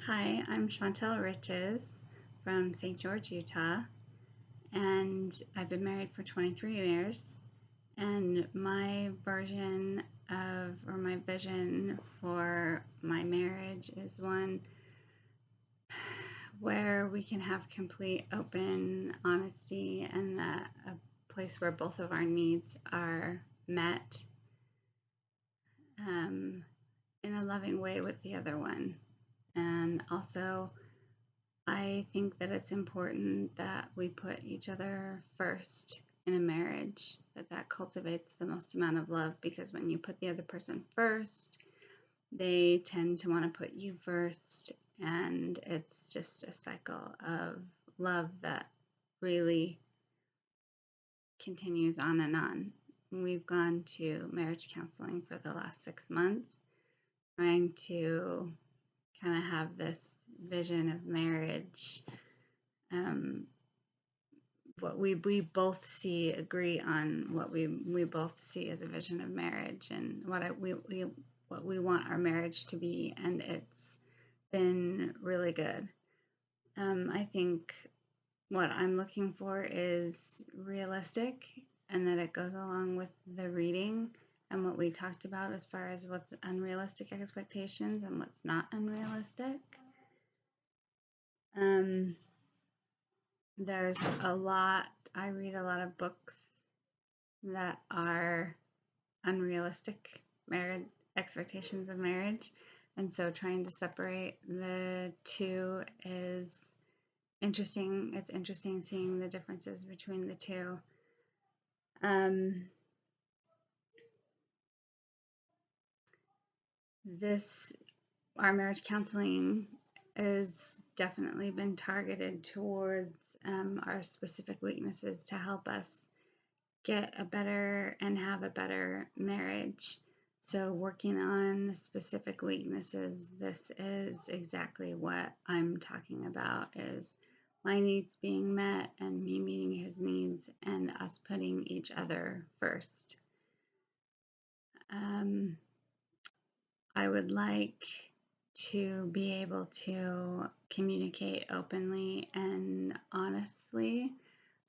Hi, I'm Chantel Riches from St. George, Utah, and I've been married for 23 years. And my version of, or my vision for my marriage is one where we can have complete open honesty and a place where both of our needs are met um, in a loving way with the other one. And also, I think that it's important that we put each other first in a marriage, that cultivates the most amount of love, because when you put the other person first, they tend to want to put you first, and it's just a cycle of love that really continues on and on. We've gone to marriage counseling for the last 6 months, trying to kind of have this vision of marriage, um, what we both agree on what we both see as a vision of marriage, and what we want our marriage to be, and it's been really good. I think what I'm looking for is realistic, and that it goes along with the reading and what we talked about as far as what's unrealistic expectations and what's not unrealistic. Um, there's a lot, I read a lot of books that are unrealistic marriage expectations of marriage, and so trying to separate the two is interesting. It's interesting seeing the differences between the two. um, this Our marriage counseling has definitely been targeted towards our specific weaknesses to help us get a better and have a better marriage. So working on specific weaknesses, this is exactly what I'm talking about, is my needs being met and me meeting his needs and us putting each other first. Um, I would like to be able to communicate openly and honestly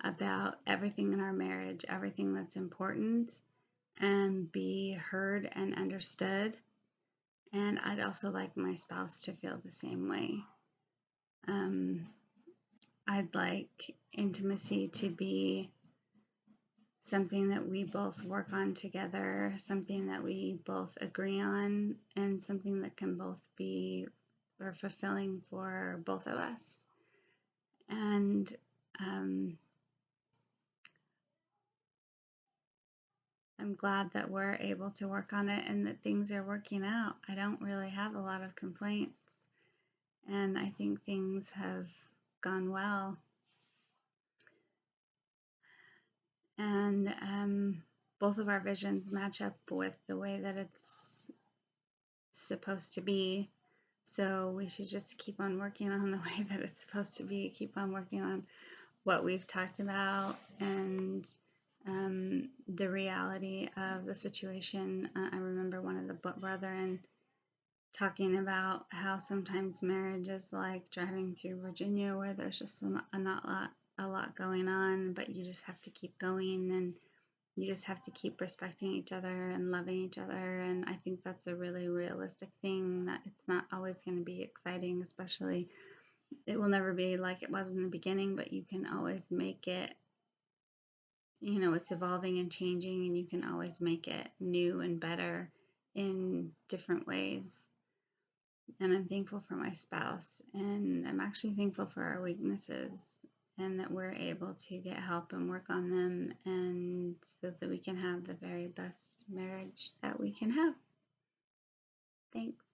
about everything in our marriage, everything that's important, and be heard and understood. And I'd also like my spouse to feel the same way. I'd like intimacy to be something that we both work on together, something that we both agree on, and something that can both be or fulfilling for both of us. And I'm glad that we're able to work on it and that things are working out. I don't really have a lot of complaints, and I think things have gone well. And both of our visions match up with the way that it's supposed to be. So we should just keep on working on the way that it's supposed to be, keep on working on what we've talked about, and the reality of the situation. I remember one of the brethren talking about how sometimes marriage is like driving through Virginia, where there's just a lot going on, but you just have to keep going, and you just have to keep respecting each other and loving each other. And I think that's a really realistic thing, that it's not always going to be exciting, especially it will never be like it was in the beginning, but you can always make it, it's evolving and changing, and you can always make it new and better in different ways. And I'm thankful for my spouse, and I'm actually thankful for our weaknesses, and that we're able to get help and work on them, and so that we can have the very best marriage that we can have. Thanks.